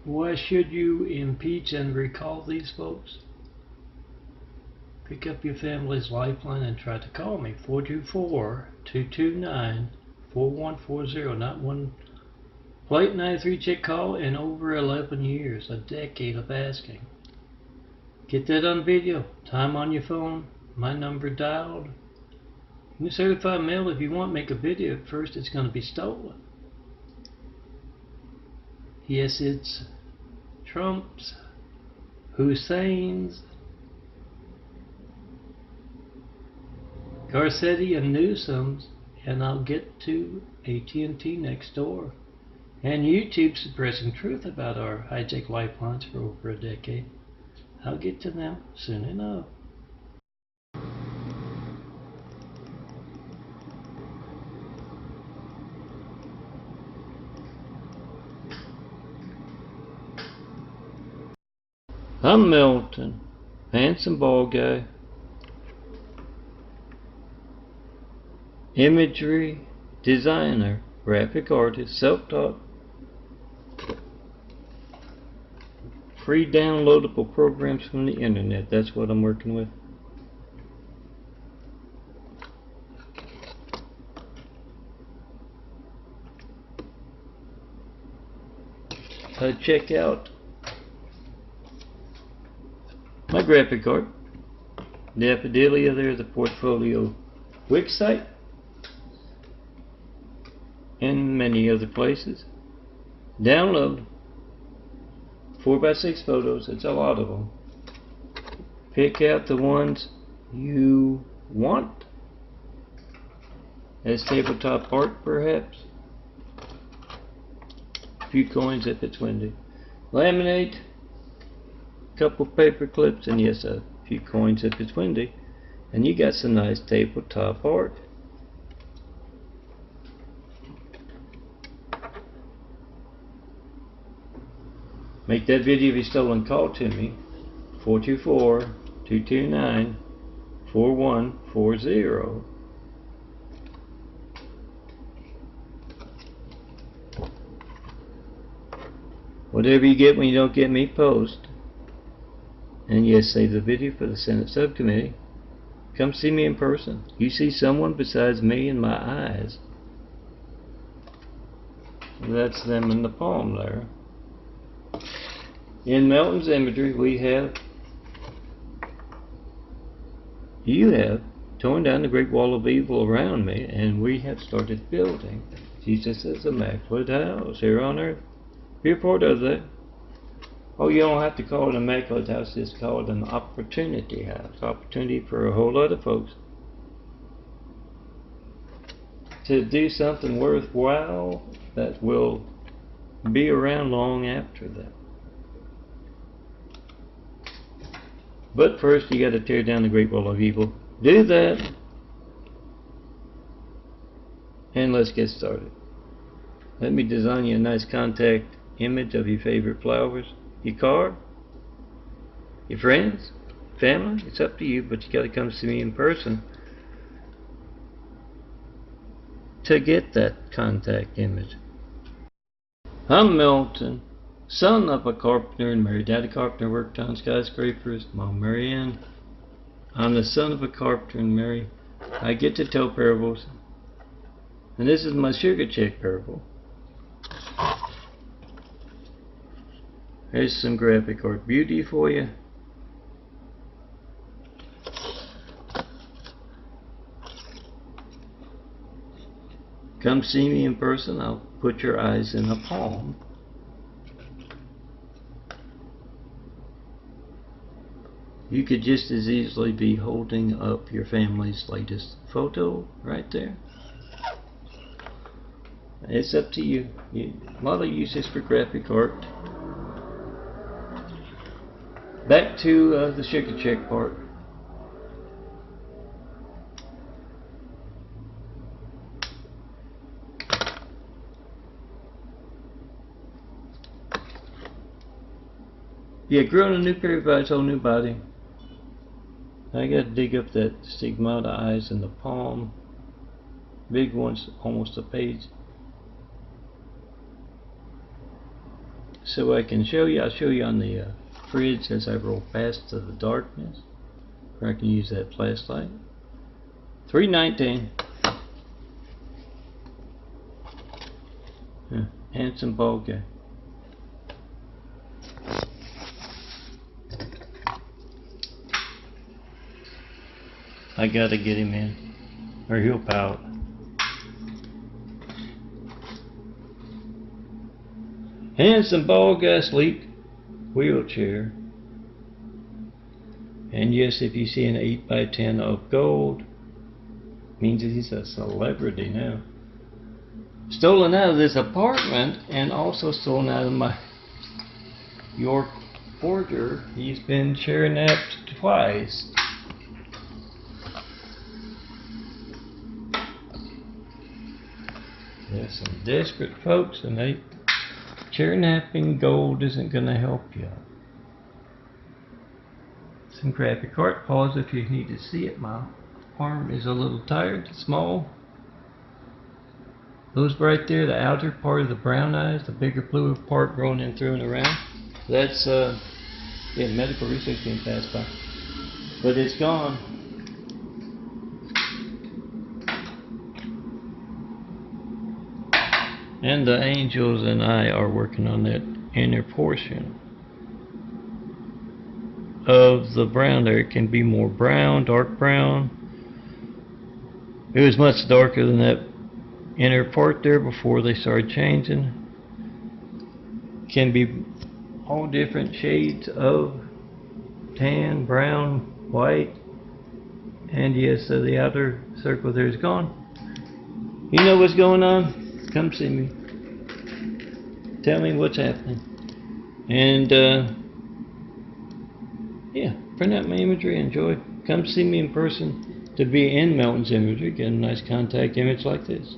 Why should you impeach and recall these folks? Pick up your family's lifeline and try to call me. 424-229-4140. Not one Plate 93 check call in over 11 years. A decade of asking. Get that on video. Time on your phone. My number dialed. You certified mail if you want. Make a video. First it's going to be stolen. Yes, it's Trump's, Hussein's, Garcetti and Newsom's, and I'll get to AT&T next door. And YouTube suppressing truth about our hijacked lifelines for over a decade. I'll get to them soon enough. I'm Milton, handsome bald guy. Imagery designer, graphic artist, self-taught. Free downloadable programs from the internet. That's what I'm working with. Check out my graphic art. Daffodilia there, the portfolio Wix site, and many other places. Download 4x6 photos. It's a lot of them. Pick out the ones you want as tabletop art, perhaps. A few coins if it's windy. Laminate, couple paper clips, and yes, a few coins if it's windy, and you got some nice tabletop art. Make that video of your stolen call to me. 424-229-4140. Whatever you get when you don't get me, post. And yes, save the video for the Senate subcommittee. Come see me in person. You see someone besides me and my eyes. That's them in the palm there. In Milton's imagery, you have torn down the great wall of evil around me, and we have started building Jesus' immaculate house here on earth. Be a part of that. Oh, you don't have to call it an immaculate house, just call it an opportunity house. Opportunity for a whole lot of folks to do something worthwhile that will be around long after that. But first you got to tear down the great wall of evil. Do that, and let's get started. Let me design you a nice contact image of your favorite flowers, your car, your friends, family. It's up to you, but you got to come see me in person to get that contact image. I'm Milton, son of a carpenter and Mary. Daddy carpenter worked on skyscrapers. Mom Marianne. I'm the son of a carpenter and Mary. I get to tell parables. And this is my sugar check parable. Here's some graphic art beauty for you. Come see me in person. I'll put your eyes in a palm. You could just as easily be holding up your family's latest photo right there. It's up to you. A lot of uses for graphic art. Back to the sugar check part. Yeah, growing a new pair of eyes, whole new body. I got to dig up that stigmata eyes in the palm. Big ones, almost a page. so I can show you. I'll show you on the fridge as I roll past to the darkness, where I can use that flashlight. 319. Handsome ball guy. I gotta get him in, or he'll pout. Handsome ball guy, sleek wheelchair. And yes, if you see an 8x10 of gold, means that he's a celebrity now. Stolen out of this apartment and also stolen out of my York Porter. He's been napped twice. There's some desperate folks, and napping gold isn't going to help you. Some crappy cart paws if you need to see it. My arm is a little tired, small. Those right there, the outer part of the brown eyes, the bigger blue part growing in through and around, that's medical research being passed by. But it's gone. And the angels and I are working on that inner portion of the brown there. It can be more brown, dark brown. It was much darker than that inner part there before they started changing. Can be all different shades of tan, brown, white, and yes, the outer circle there is gone. You know what's going on? Come see me. Tell me what's happening. And yeah, print out my imagery, enjoy. Come see me in person to be in Melton's imagery. Get a nice contact image like this.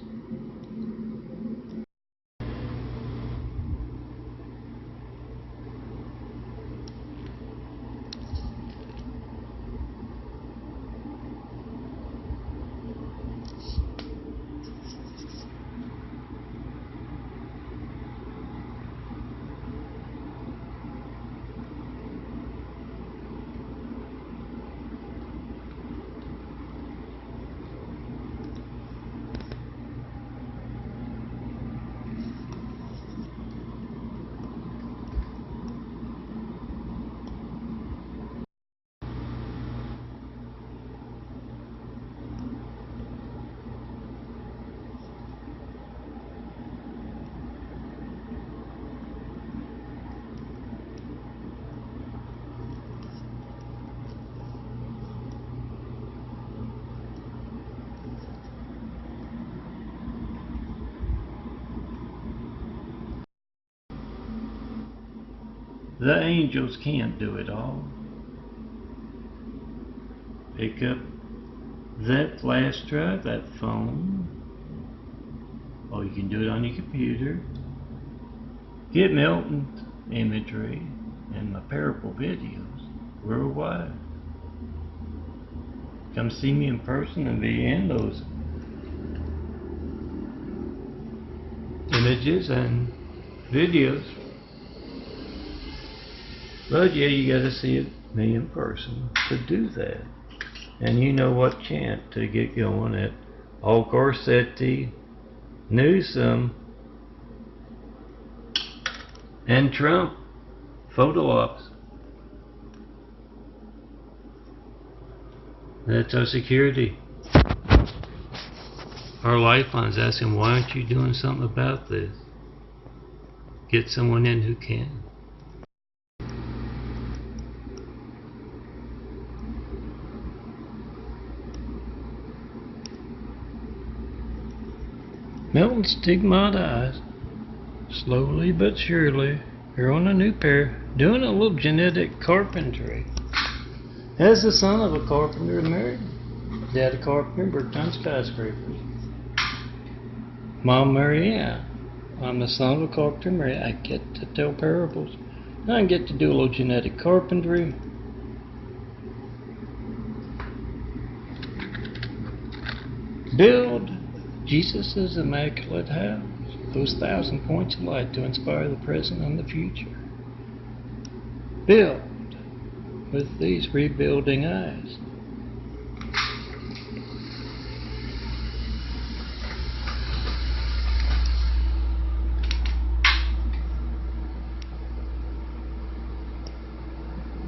The angels can't do it all. Pick up that flash drive, that phone, or you can do it on your computer. Get Melton's imagery and my parable videos worldwide. Come see me in person and be in those images and videos. But yeah, you gotta see me in person to do that. And you know what chant to get going at Al Garcetti, Newsom, and Trump photo ops. That's our security. Our lifeline's asking, why aren't you doing something about this? Get someone in who can. Melton stigmatized, slowly but surely, growing a new pair, doing a little genetic carpentry. As the son of a carpenter married, dad a carpenter, worked on skyscrapers. Mom Marianne, I'm the son of a carpenter married. I get to tell parables. I get to do a little genetic carpentry. Build Jesus' immaculate house. those 1,000 points of light to inspire the present and the future. Build with these rebuilding eyes.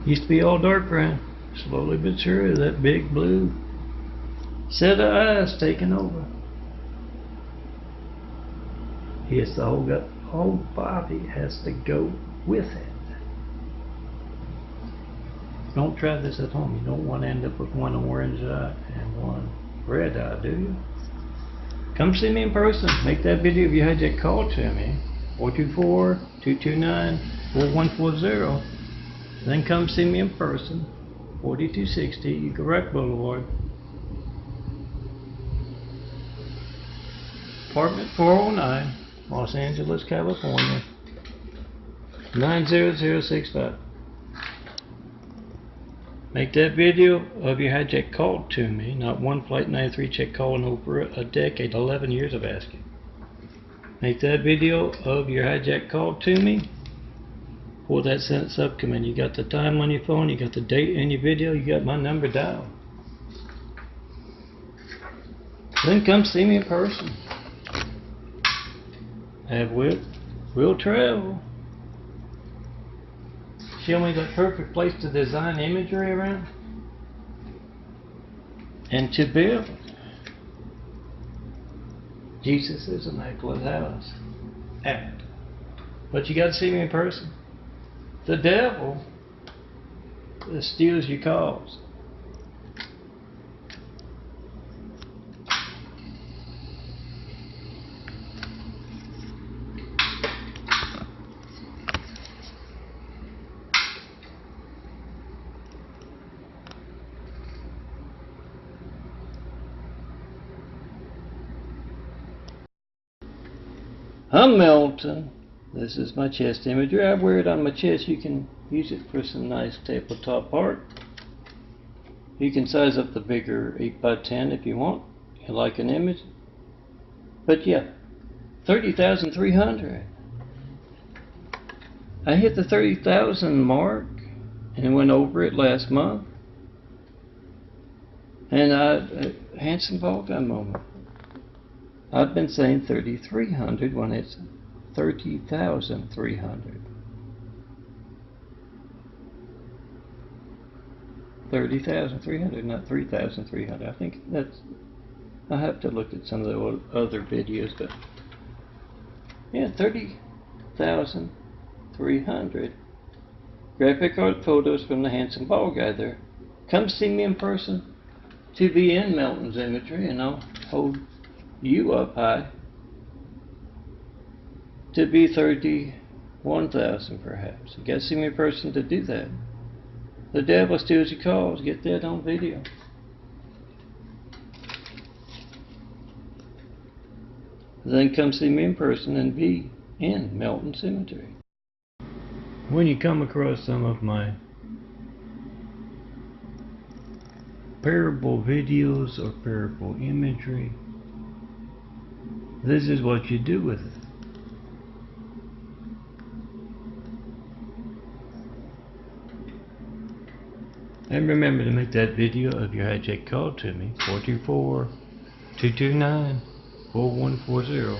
Used to be all dark brown. Slowly but surely that big blue set of eyes taking over. Yes, the whole body has to go with it. Don't try this at home. You don't want to end up with one orange eye and one red eye, do you? Come see me in person. Make that video if you had that call to me. 424-229-4140. Then come see me in person. 4260 Eagle Rock Boulevard. Apartment 409, Los Angeles, California. 90065. Make that video of your hijack call to me, not one Flight 93 check call in over a decade, 11 years of asking. Make that video of your hijack call to me for that Senate subcommittee. You got the time on your phone, you got the date in your video, you got my number dialed. Then come see me in person. We'll travel. Show me the perfect place to design imagery around and to build. Jesus is a Immaculate House. Act. But you got to see me in person. The devil steals your calls. I'm Milton. This is my chest imagery. I wear it on my chest. You can use it for some nice tabletop art. You can size up the bigger 8x10 if you want. You like an image. But yeah, 30,300. I hit the 30,000 mark and went over it last month. And handsome ball gun moment. I've been saying 3,300 when it's 30,300. 30,300, not 3,300. I think that's. I have to look at some of the other videos, but yeah, 30,300 graphic art photos from the handsome ball guy there. Come see me in person to be in Milton's imagery, and I'll hold you up high to be 31,000 perhaps. You gotta see me in person to do that. The devil steals your calls. Get that on video. Then come see me in person and be in Milton's imagery. When you come across some of my parable videos or parable imagery, this is what you do with it. And remember to make that video of your hijack call to me, 424-229-4140.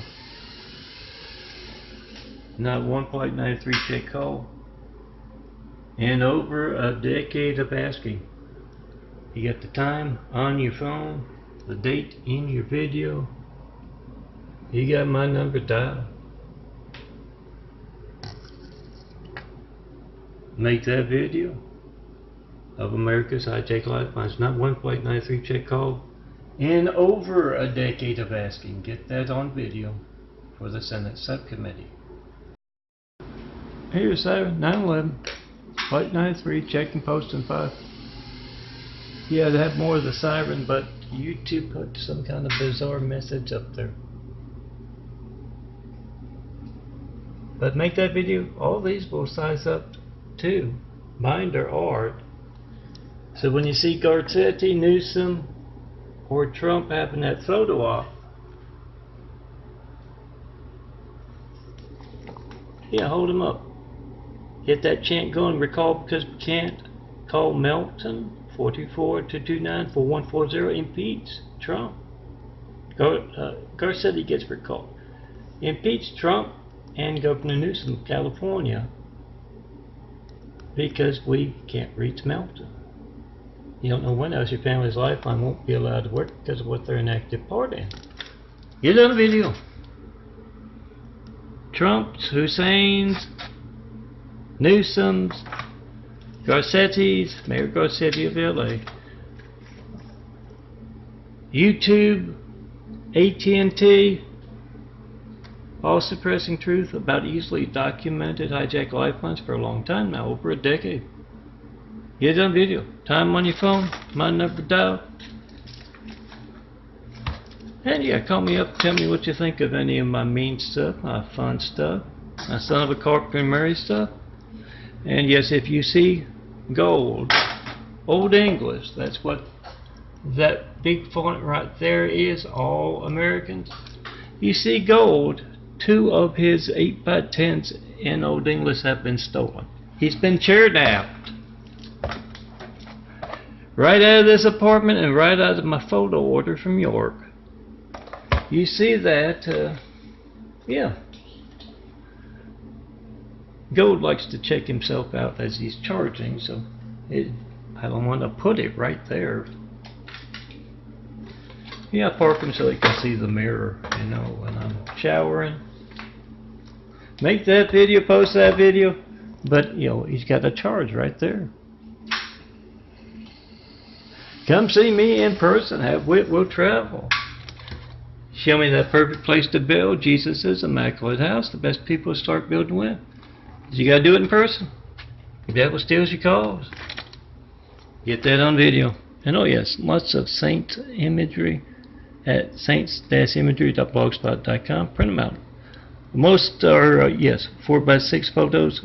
Not one Flight 93 check call. And over a decade of asking. You got the time on your phone, the date in your video. You got my number dialed. Make that video of America's hijack lifelines. Not one Flight 93 check call. In over a decade of asking. Get that on video for the Senate subcommittee. Here's 9/11. Flight 93 checking post and 5. Yeah, they have more of the siren, but YouTube put some kind of bizarre message up there. But make that video. All these will size up too. Mine are art. So when you see Garcetti, Newsom, or Trump having that photo op, Yeah, hold him up. Get that chant going. Recall because we can't. Call Melton 424-229-4140. Impeach Trump. Garcetti gets recalled. Impeach Trump and Governor Newsom of California because we can't reach Melton. You don't know when else your family's lifeline won't be allowed to work because of what they're an active part in. Get on the video. Trump's, Hussein's, Newsom's, Garcetti's, Mayor Garcetti of LA, YouTube, AT&T, all suppressing truth about easily documented hijacked lifelines for a long time now, over a decade. Get it on video. Time on your phone, my number dial. And yeah, call me up, tell me what you think of any of my mean stuff, my fun stuff, my Son of a Carpenter and Mary stuff. And yes, if you see gold, Old English, that's what that big font right there is, all Americans. You see gold, 2 of his 8x10s in Old English have been stolen. He's been chaired out. Right out of this apartment and right out of my photo order from York. You see that, yeah. Gold likes to check himself out as he's charging, so I don't want to put it right there. Yeah, I park him so he can see the mirror, you know, when I'm showering. Make that video, post that video, but, you know, he's got a charge right there. Come see me in person, have wit, we'll travel. Show me that perfect place to build, Jesus' immaculate house, the best people to start building with. You gotta do it in person. The devil steals your cause. Get that on video. And oh yes, lots of saint imagery at saints-imagery.blogspot.com. Print them out. Most are, yes, 4x6 photos.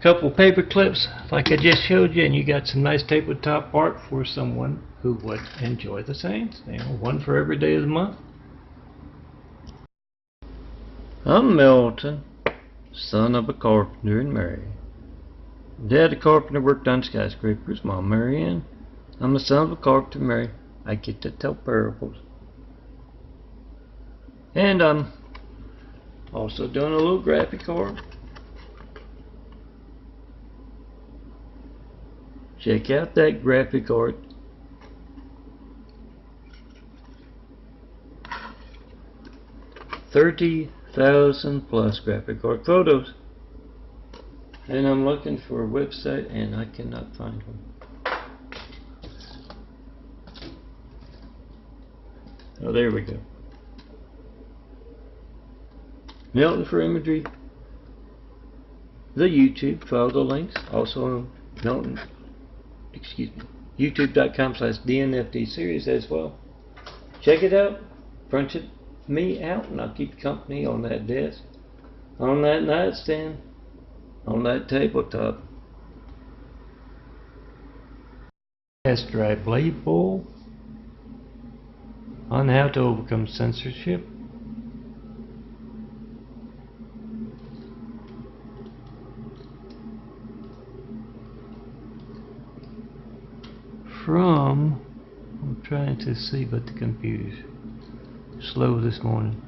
Couple paper clips like I just showed you, and you got some nice tabletop art for someone who would enjoy the saints. You know, one for every day of the month. I'm Milton, son of a carpenter and Mary. Dad, a carpenter, worked on skyscrapers. Mom, Mary Ann. I'm the son of a carpenter and Mary. I get to tell parables. And I'm also doing a little graphic art. Check out that graphic art. +30,000 graphic art photos. And I'm looking for a website and I cannot find one. Oh, there we go. Milton for Imagery. The YouTube, follow the links. Also on Milton, YouTube.com/DNFD series as well. Check it out. Punch it me out and I'll keep company on that desk, on that nightstand, on that tabletop. Test drive label on how to overcome censorship. From, I'm trying to see, but the computer's slow this morning.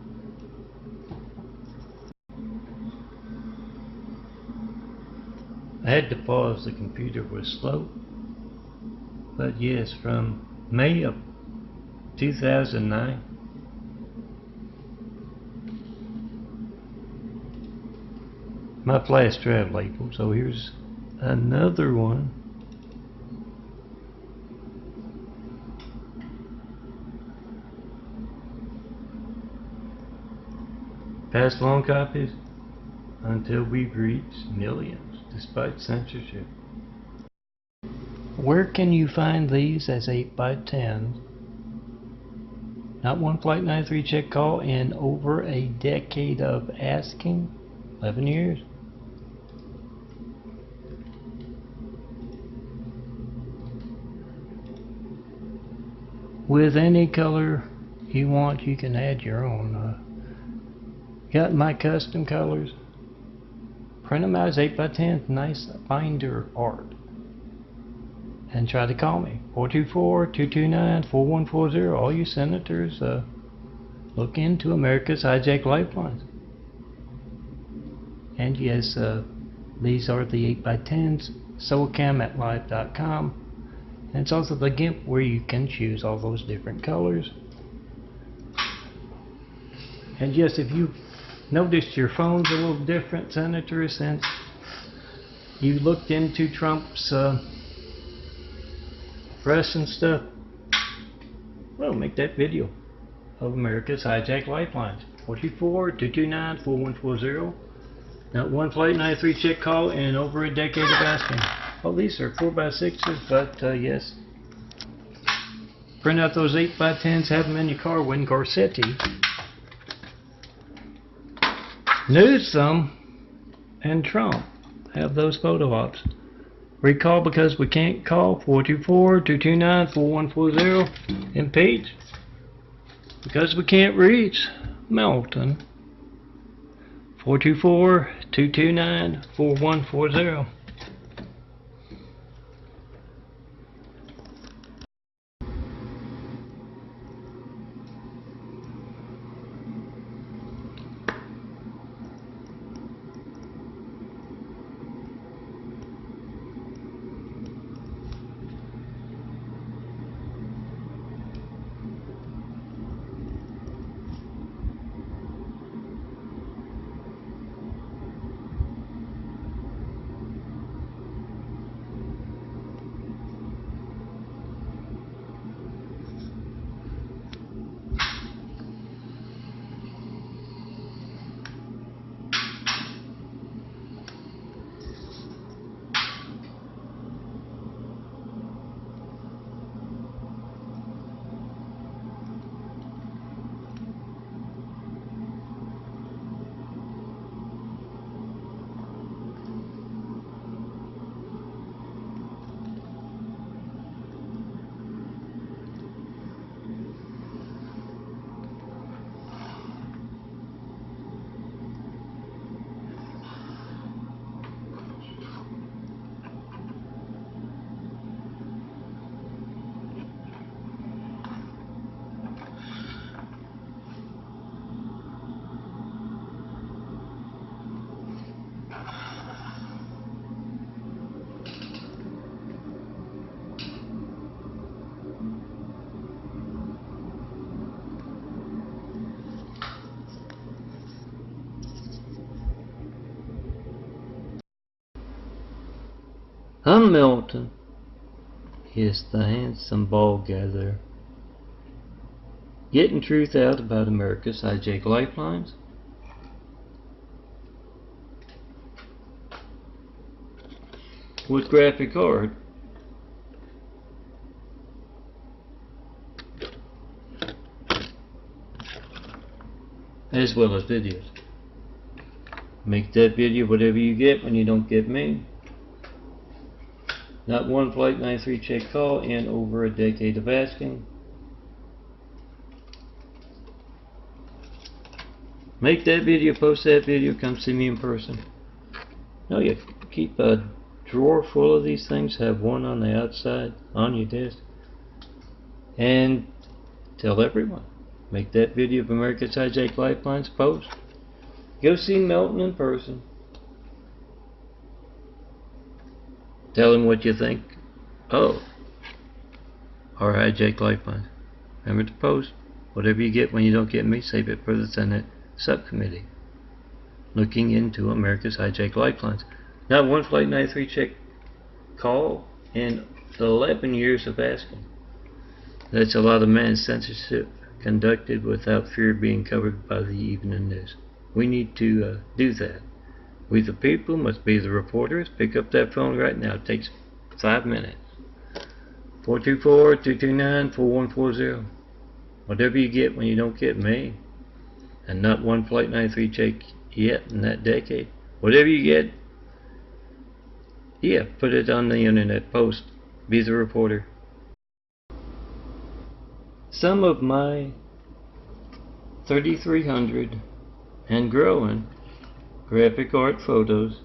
I had to pause, the computer was slow. But yes, from May of 2009. My flash drive label. So here's another one. Pass along copies until we've reached millions, despite censorship. Where can you find these as 8x10? Not one Flight 93 check call in over a decade of asking, 11 years. With any color you want, you can add your own. Got my custom colors. Print them out as 8x10, nice binder art. And try to call me. 424-229-4140. All you senators, look into America's Hijacked Lifelines. And yes, these are the 8x10s, SOCAM at live.com. And it's also the GIMP where you can choose all those different colors. And yes, if you noticed your phone's a little different, Senator, since you looked into Trump's press and stuff, well, make that video of America's Hijacked Lifelines. 424-229-4140. Not one flight 93 check call in over a decade of asking. Oh, these are 4x6s, but yes. Print out those 8x10s, have them in your car when Garcetti, Newsom, and Trump have those photo ops. Recall because we can't call. 424-229-4140. Impeach because we can't reach Melton. 424-229-4140. I'm Milton. Yes, the handsome ball gatherer. Getting truth out about America's Hijacked Lifelines. With graphic art. As well as videos. Make that video whatever you get when you don't get me. Not one Flight 93 check call in over a decade of asking. Make that video, post that video, come see me in person. No, you keep a drawer full of these things, have one on the outside on your desk, and tell everyone. Make that video of America's Hijacked Lifelines, post. Go see Melton in person. Tell him what you think. Oh, our Hijacked Lifelines. Remember to post. Whatever you get when you don't get me, save it for the Senate subcommittee looking into America's Hijacked Lifelines. Not one Flight 93 check call in 11 years of asking. That's a lot of mass censorship conducted without fear of being covered by the evening news. We need to do that. We the people must be the reporters. Pick up that phone right now. It takes 5 minutes. 424-229-4140. Whatever you get when you don't get me. And not one Flight 93 check yet in that decade. Whatever you get, yeah, put it on the internet. Post. Be the reporter. Some of my 3,300 and growing graphic art photos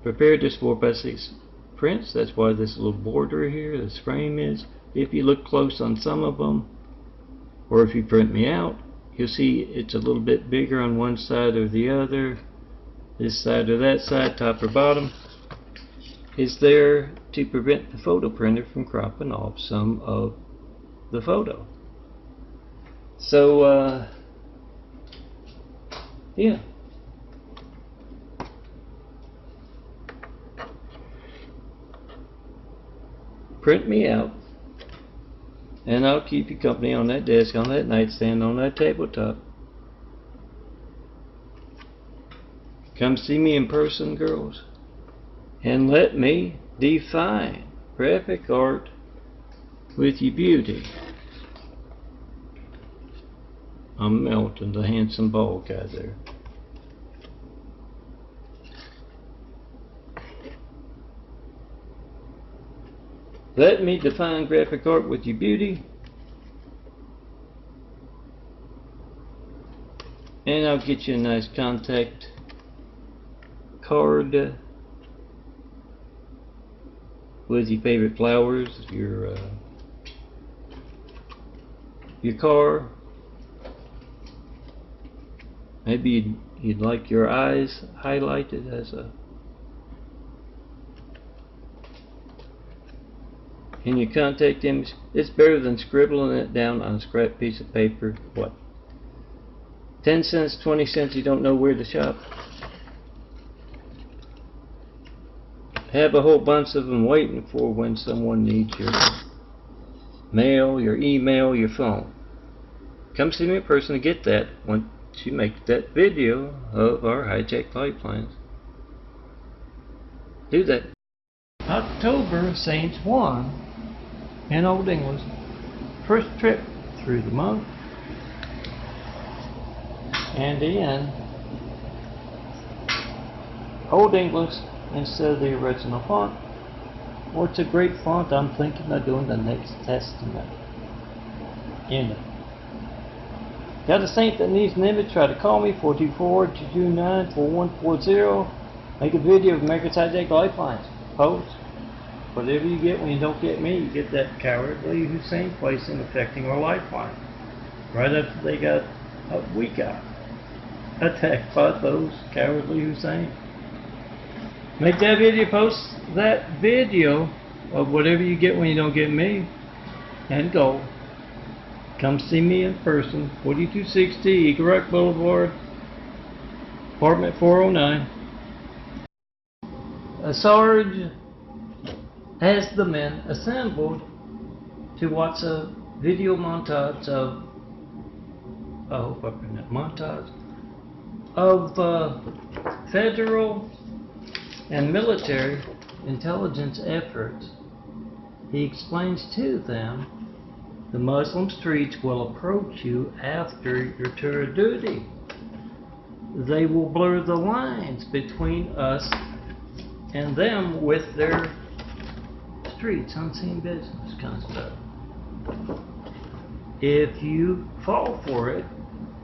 prepared as 4x6 prints. That's why this little border here, this frame is. If you look close on some of them, or if you print me out, you'll see it's a little bit bigger on one side or the other. This side or that side, top or bottom, is there to prevent the photo printer from cropping off some of the photo. So, yeah. Print me out, and I'll keep you company on that desk, on that nightstand, on that tabletop. Come see me in person, girls, and let me define graphic art with your beauty. I'm Melton, the handsome bald guy there. Let me define graphic art with your beauty, and I'll get you a nice contact card with your favorite flowers, your car. Maybe you'd like your eyes highlighted as a in your contact image. It's better than scribbling it down on a scrap piece of paper. What? 10 cents, 20 cents, you don't know where to shop. Have a whole bunch of them waiting for when someone needs your mail, your email, your phone. Come see me in person to get that once you make that video of our hijacked light planes. Do that. October Saints won in Old English. First trip through the month. And in Old English instead of the original font. Or it's a great font. I'm thinking of doing the Next Testament in it. Got a saint that needs an image, try to call me, 424-229-4140. Make a video of America's Hijacked Lifelines. Post. Whatever you get when you don't get me, you get that cowardly Hussein placing affecting our lifeline. Right after they got we got attacked by those cowardly Hussein. Make that video, post that video of whatever you get when you don't get me, and go. Come see me in person, 4260 Eagle Rock Boulevard, apartment 409. A Sarge has the men assembled to watch a video montage of, I hope I pronounced montage, of federal and military intelligence efforts. He explains to them the Muslim streets will approach you after your tour of duty. They will blur the lines between us and them with their streets, unseen business kind of stuff. If you fall for it,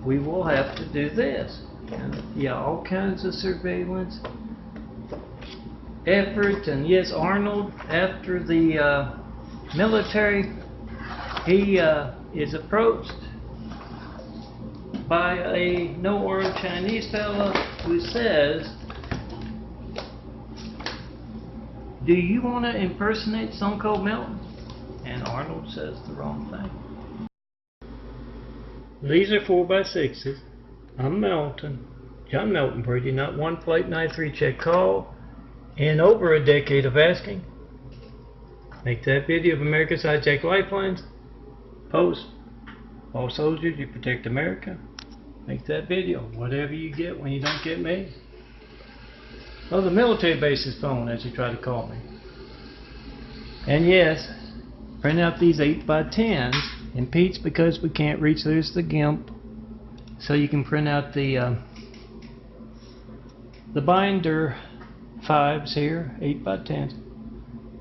we will have to do this. Yeah, all kinds of surveillance efforts. And yes, Arnold, after the military, he is approached by a no-armed Chinese fella who says, "Do you want to impersonate Stone Cold Melton?" And Arnold says the wrong thing. These are 4x6s. I'm Melton, John Melton Brady, not one plate 93 check call in over a decade of asking. Make that video of America's Hijacked Lifelines. Post. All soldiers, you protect America. Make that video. Whatever you get when you don't get me. Oh, the military base's phone as you try to call me. And yes, print out these 8x10s. Impeach because we can't reach. There's the GIMP. So you can print out the binder 5s here, 8x10s.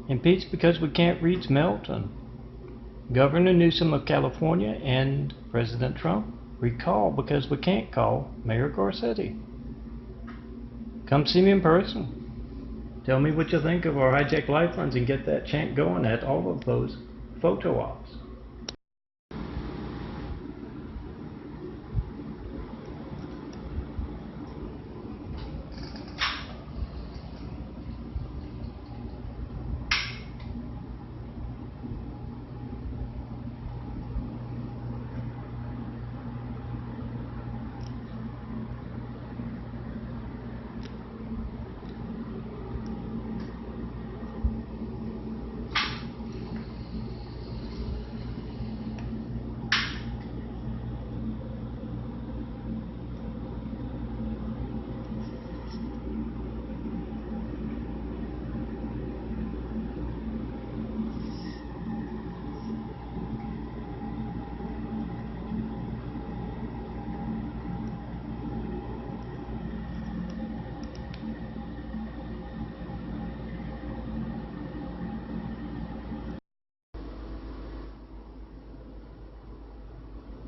Impeach because we can't reach Melton, Governor Newsom of California, and President Trump. recall because we can't call Mayor Garcetti. Come see me in person. Tell me what you think of our hijacked lifelines and get that chant going at all of those photo ops.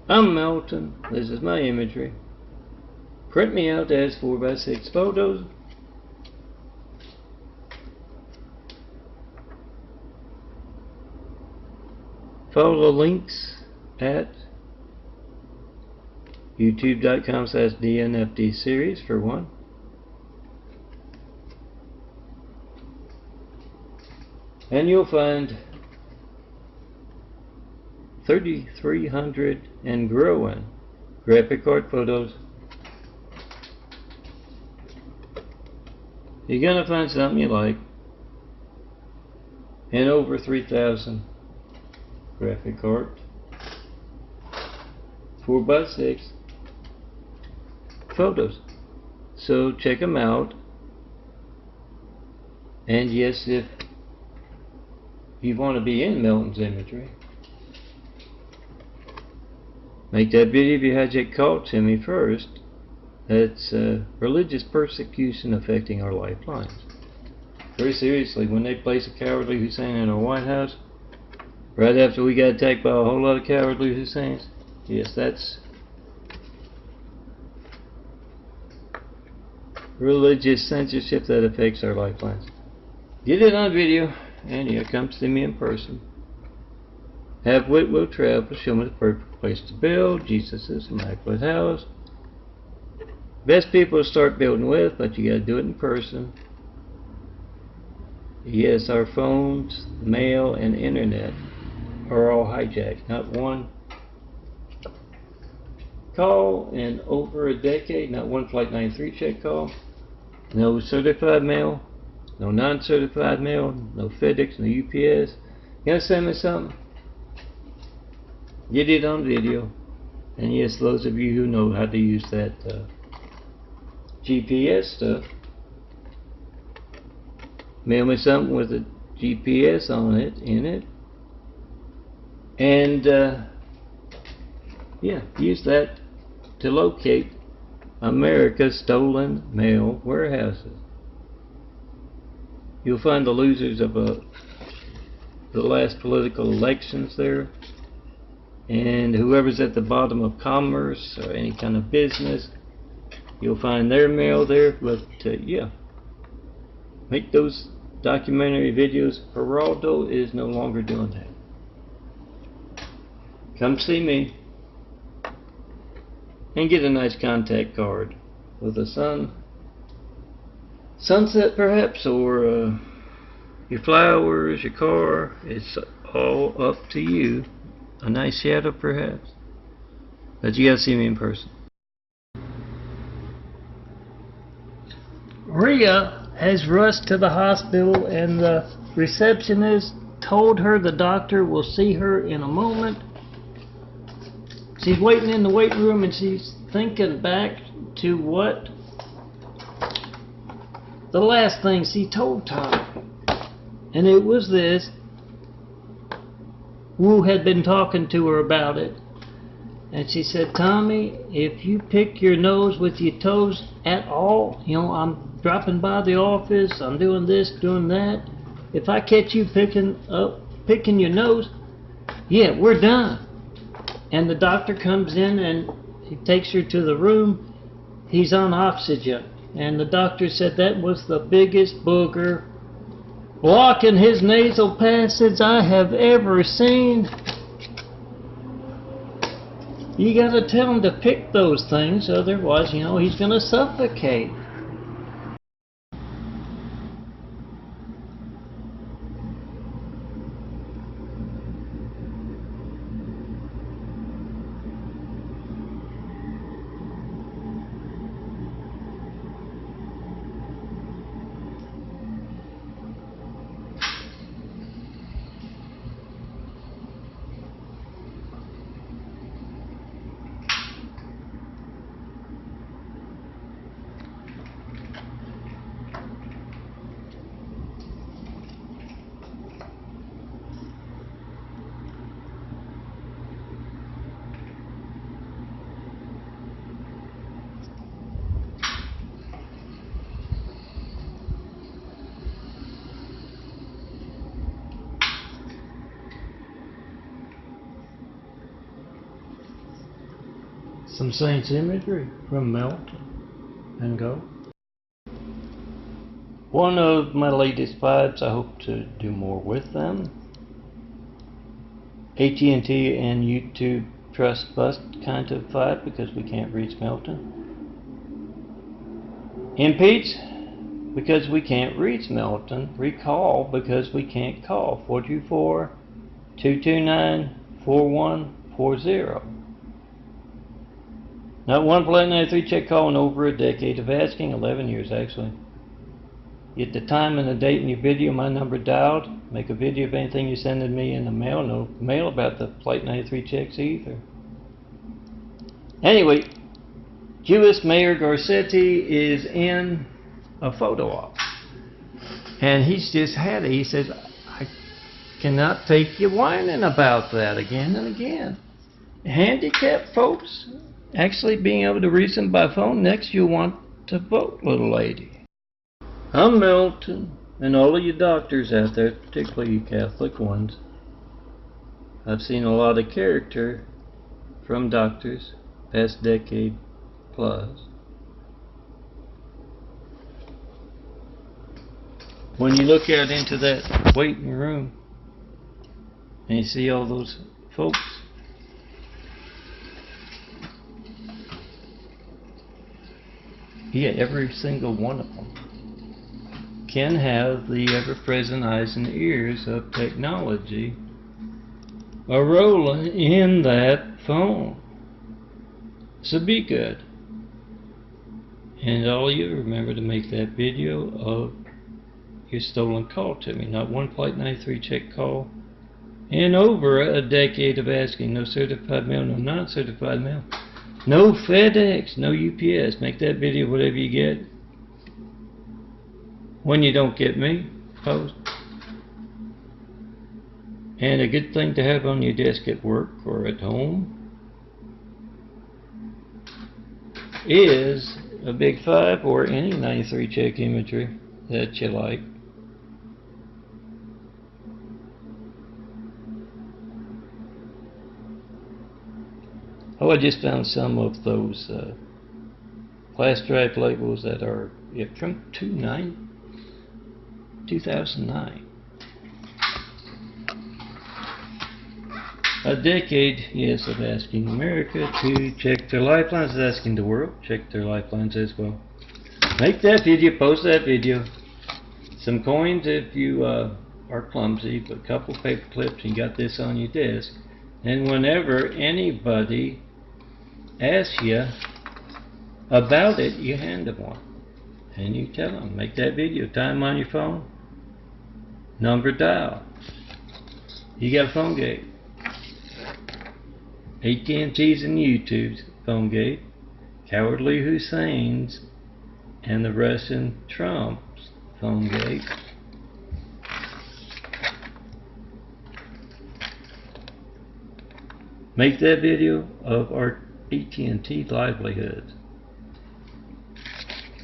I'm Melton. This is my imagery. Print me out as 4x6 photos. Follow the links at youtube.com/DNFD series for one. And you'll find 3,300 and growing graphic art photos. You're gonna find something you like, and over 3,000 graphic art 4x6 photos. So check them out. And yes, if you want to be in Melton's imagery, make that video if you had your call to me first. That's religious persecution affecting our lifelines. Very seriously, when they place a cowardly Hussein in our White House, right after we got attacked by a whole lot of cowardly Husseins, yes, that's religious censorship that affects our lifelines. Get it on video, and yeah, come see me in person. Have wit, will travel, show me the perfect place to build, Jesus' immaculate house. Best people to start building with, but you gotta do it in person. Yes, our phones, mail, and internet are all hijacked. Not one call in over a decade, not one Flight 93 check call, no certified mail, no non-certified mail, no FedEx, no UPS. You gotta send me something? Get it on video. And yes, those of you who know how to use that GPS stuff, mail me something with a GPS on it, in it, and yeah, use that to locate America's stolen mail warehouses. You'll find the losers of the last political elections there, and whoever's at the bottom of commerce or any kind of business, you'll find their mail there. But yeah, make those documentary videos. Geraldo is no longer doing that. Come see me and get a nice contact card with a sunset perhaps, or your flowers, your car. It's all up to you. A nice shadow perhaps, but you gotta see me in person. Rhea has rushed to the hospital, and the receptionist told her the doctor will see her in a moment. She's waiting in the waiting room, and she's thinking back to what the last thing she told Tommy, and it was this. Wu had been talking to her about it, and she said, Tommy, if you pick your nose with your toes at all, you know, I'm dropping by the office, I'm doing this, doing that, if I catch you picking your nose, yeah, we're done. And the doctor comes in and He takes her to the room. He's on oxygen. And the doctor said that was the biggest booger blocking his nasal passage I have ever seen. You gotta tell him to pick those things, otherwise, he's gonna suffocate. Some Saints imagery from Melton and Go. One of my latest vibes, I hope to do more with them. AT&T and YouTube trust bust kind of vibe because we can't reach Melton. Impeach because we can't reach Melton. Recall because we can't call. 424-229-4140. Not one Flight 93 check call in over a decade of asking, 11 years actually. Get the time and the date in your video, my number dialed. Make a video of anything you're sending me in the mail. No mail about the Flight 93 checks either. Anyway, Jewish Mayor Garcetti is in a photo op. And he's just had it. He says, I cannot take you whining about that again and again. Handicapped folks actually being able to reason by phone. Next you'll want to vote, little lady. I'm Melton, and all of you doctors out there, particularly you Catholic ones. I've seen a lot of character from doctors past decade plus. When you look out into that waiting room and you see all those folks, yeah, every single one of them can have the ever-present eyes and ears of technology a-rolling in that phone. So be good. And all you remember to make that video of your stolen call to me. Not one Flight 93 check call in over a decade of asking. No certified mail, no non-certified mail. No FedEx, no UPS. Make that video whatever you get. When you don't get me, post. And a good thing to have on your desk at work or at home is a Big 5 or any 93 check imagery that you like. Oh, I just found some of those glass stripe labels that are from 2009. A decade, yes, of asking America to check their lifelines, asking the world to check their lifelines as well. Make that video, post that video. Some coins if you are clumsy, but a couple paper clips and you got this on your desk. And whenever anybody asks you about it, you hand them one. And you tell them, make that video, time on your phone, number dial. You got a phone gate. AT&T's and YouTube's phone gate. Cowardly Hussein's and the Russian Trump's phone gate. Make that video of our AT&T livelihood.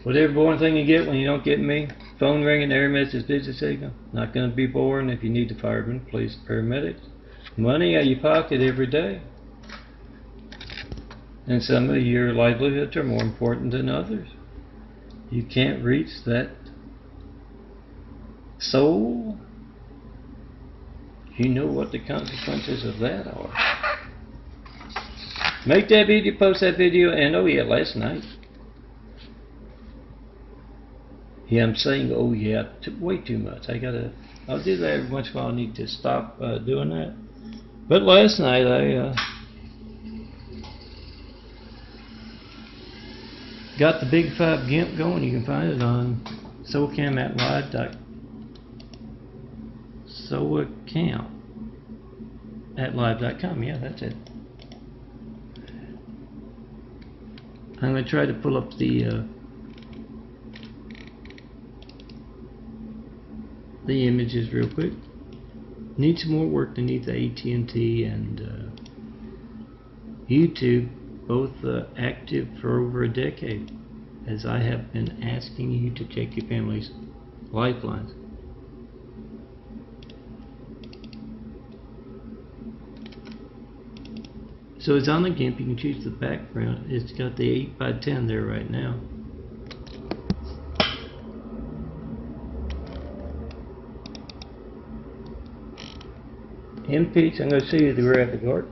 Whatever boring thing you get when you don't get me, phone ringing, error message, busy signal. Not going to be boring. If you need the fireman, police, paramedics. Money out of your pocket every day. And some of your livelihoods are more important than others. You can't reach that soul. You know what the consequences of that are. Make that video, post that video, and oh yeah, last night. Yeah, I'm saying oh yeah way too much. I'll do that every once in a while. I need to stop doing that. But last night I got the Big 5 GIMP going. You can find it on SoulCam@live.com. Yeah, that's it. I'm going to try to pull up the images real quick. Need some more work to need the AT&T and YouTube, both active for over a decade, as I have been asking you to check your family's lifelines. So it's on the GIMP. You can choose the background. It's got the 8x10 there right now. In peaks, I'm going to show you the graphic art.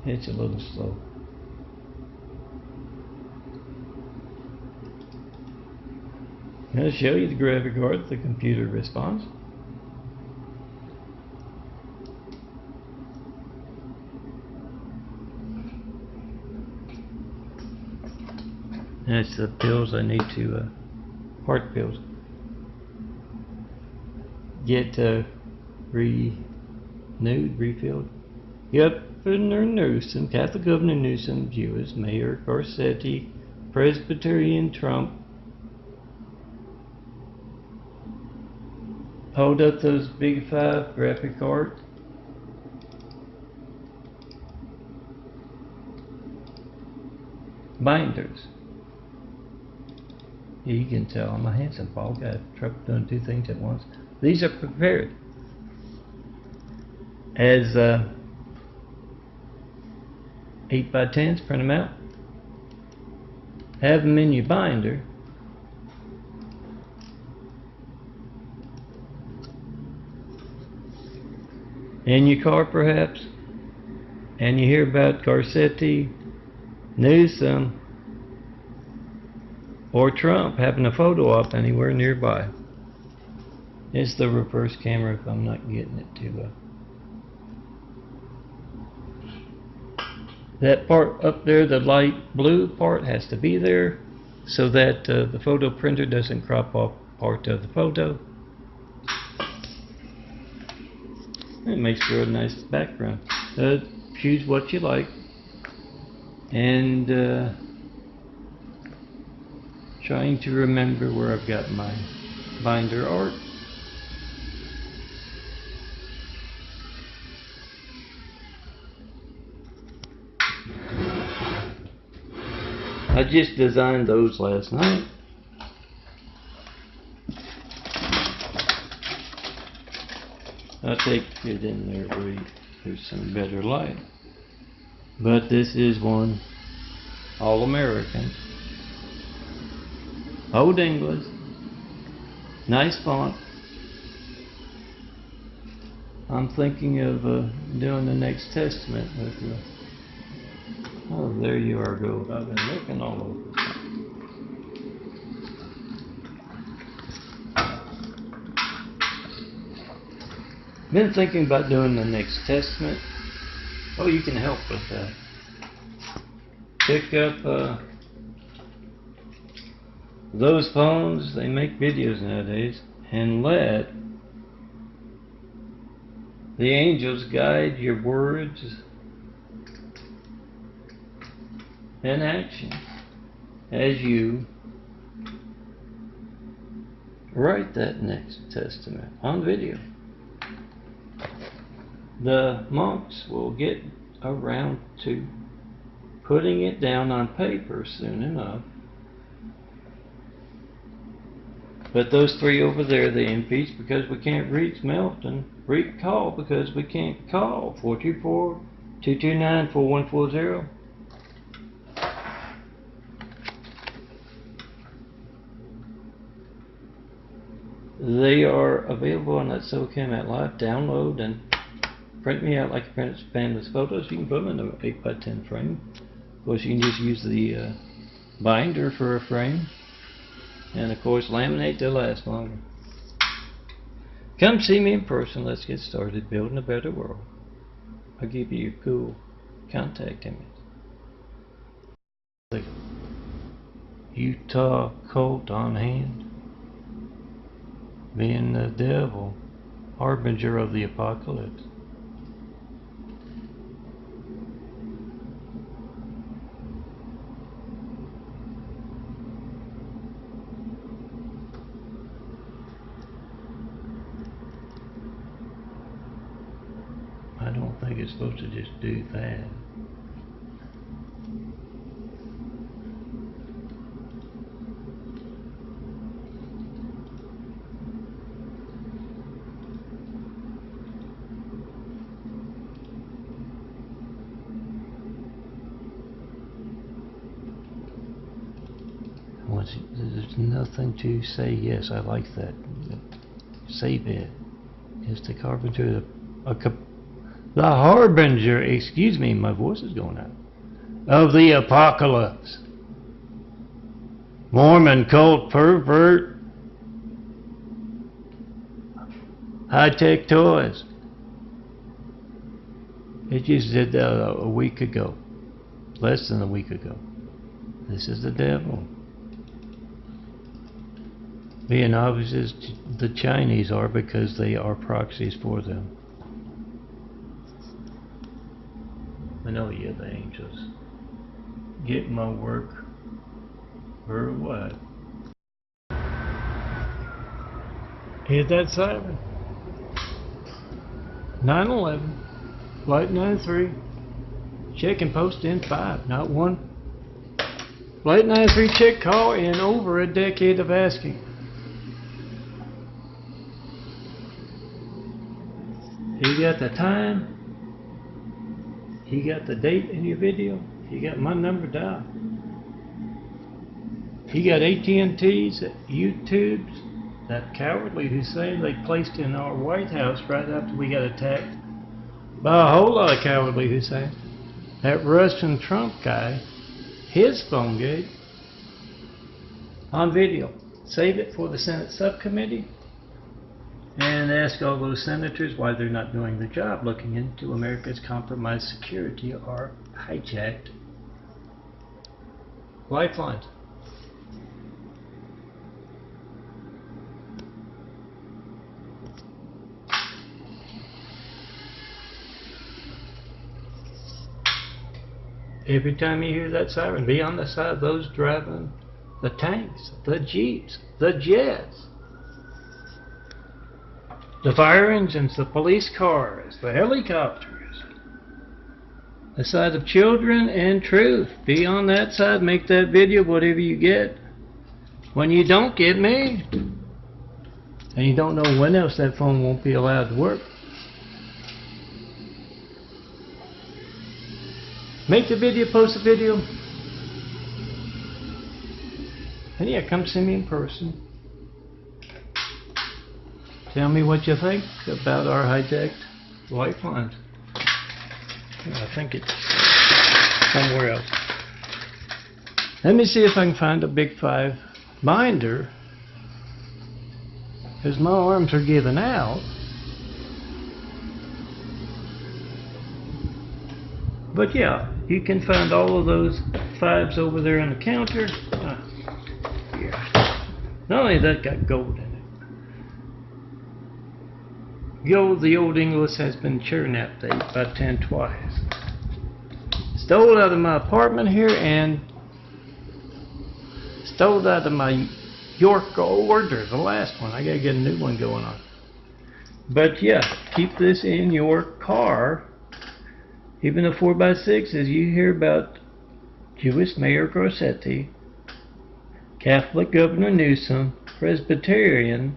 It's a little slow. I'm going to show you the graphic art, the computer response. That's the pills I need to, heart pills. Get renewed, refilled. Governor Newsom, Catholic Governor Newsom, Jewish Mayor Garcetti, Presbyterian Trump. Hold up those Big 5 graphic art. Binders. Yeah, you can tell I'm a handsome bald guy. Trouble doing two things at once. These are prepared as 8x10s. Print them out. Have them in your binder. In your car, perhaps, and you hear about Garcetti, Newsom, or Trump having a photo op anywhere nearby. It's the reverse camera if I'm not getting it to that part up there, the light blue part has to be there so that the photo printer doesn't crop off part of the photo. It makes for a nice background. Choose what you like, and trying to remember where I've got my binder art. I just designed those last night. I'll take it in there where there's some better light. But this is one All-American. Old English. Nice font. I'm thinking of doing the Next Testament with the... Oh, there you are, Gold. I've been looking all over. Been thinking about doing the Next Testament. Oh, you can help with that. Pick up those phones, they make videos nowadays, and let the angels guide your words and actions as you write that Next Testament on video. The monks will get around to putting it down on paper soon enough. But those three over there, they impeach because we can't reach Melton. Recall because we can't call. 424-229-4140. They are available on that SoCam at Live. Download and print me out like a print family's photos. You can put them in an 8x10 frame. Of course, you can just use the binder for a frame. And of course, laminate to last longer. Come see me in person. Let's get started building a better world. I'll give you a cool contact image. The Utah Colt on hand. Being the devil, harbinger of the apocalypse. I don't think it's supposed to just do that. There's nothing to say. Yes, I like that. Save it. Is the carpenter the harbinger? Excuse me, my voice is going out. Of the apocalypse. Mormon cult pervert. High-tech toys. It just did that a week ago. Less than a week ago. This is the devil. Being obvious as the Chinese are because they are proxies for them. I know you're the angels. Get my work or what? Hear that siren? 911, Flight 93, check and post in 5, not 1. Flight 93 check call in over a decade of asking. You got the time, you got the date in your video, you got my number down. You got AT&T's, YouTube's, that cowardly Hussein they placed in our White House right after we got attacked by a whole lot of cowardly Hussein. That Russian Trump guy, his phone gig on video. Save it for the Senate subcommittee and ask all those senators why they're not doing their job looking into America's compromised security or hijacked lifelines. Every time you hear that siren, be on the side of those driving the tanks, the jeeps, the jets, the fire engines, the police cars, the helicopters, the side of children and truth. Be on that side, make that video, whatever you get. When you don't get me, and you don't know when else that phone won't be allowed to work, make the video, post the video, and yeah, come see me in person. Tell me what you think about our hijacked lifelines. I think it's somewhere else. Let me see if I can find a Big 5 binder, because my arms are giving out. But yeah, you can find all of those 5s over there on the counter. Yeah. Not only that, got gold in it. Gold, the old English has been churnapped 8x10 twice. Stole out of my apartment here and stole out of my York order, the last one. I gotta get a new one going on. But yeah, keep this in your car. Even the 4x6, as you hear about Jewish Mayor Grossetti, Catholic Governor Newsom, Presbyterian,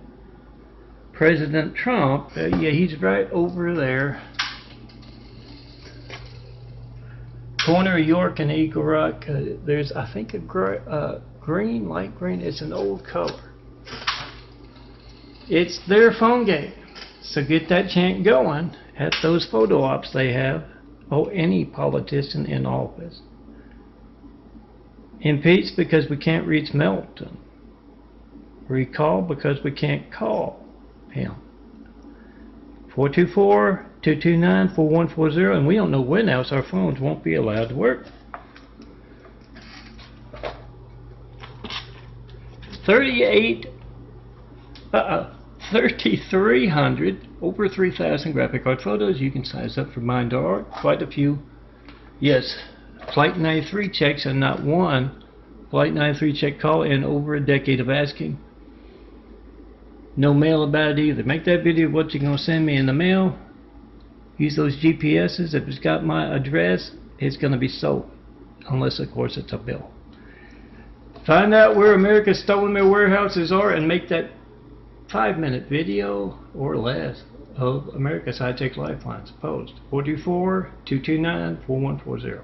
President Trump, yeah, he's right over there. Corner of York and Eagle Rock, there's, I think, a green, light green. It's an old color. It's their phone game. So get that chant going at those photo ops they have. Oh, any politician in office. Impeach because we can't reach Melton. Recall because we can't call him. 424-229-4140, and we don't know when else our phones won't be allowed to work. 3,300, over 3,000 graphic card photos. You can size up for Mind Art. Quite a few. Yes, Flight 93 checks and not one Flight 93 check call in over a decade of asking. No mail about it either. Make that video of what you're going to send me in the mail. Use those GPSs. If it's got my address, it's going to be sold. Unless, of course, it's a bill. Find out where America's stolen mail warehouses are and make that 5-minute video or less of America's High-Tech Lifelines. Post 424-229-4140.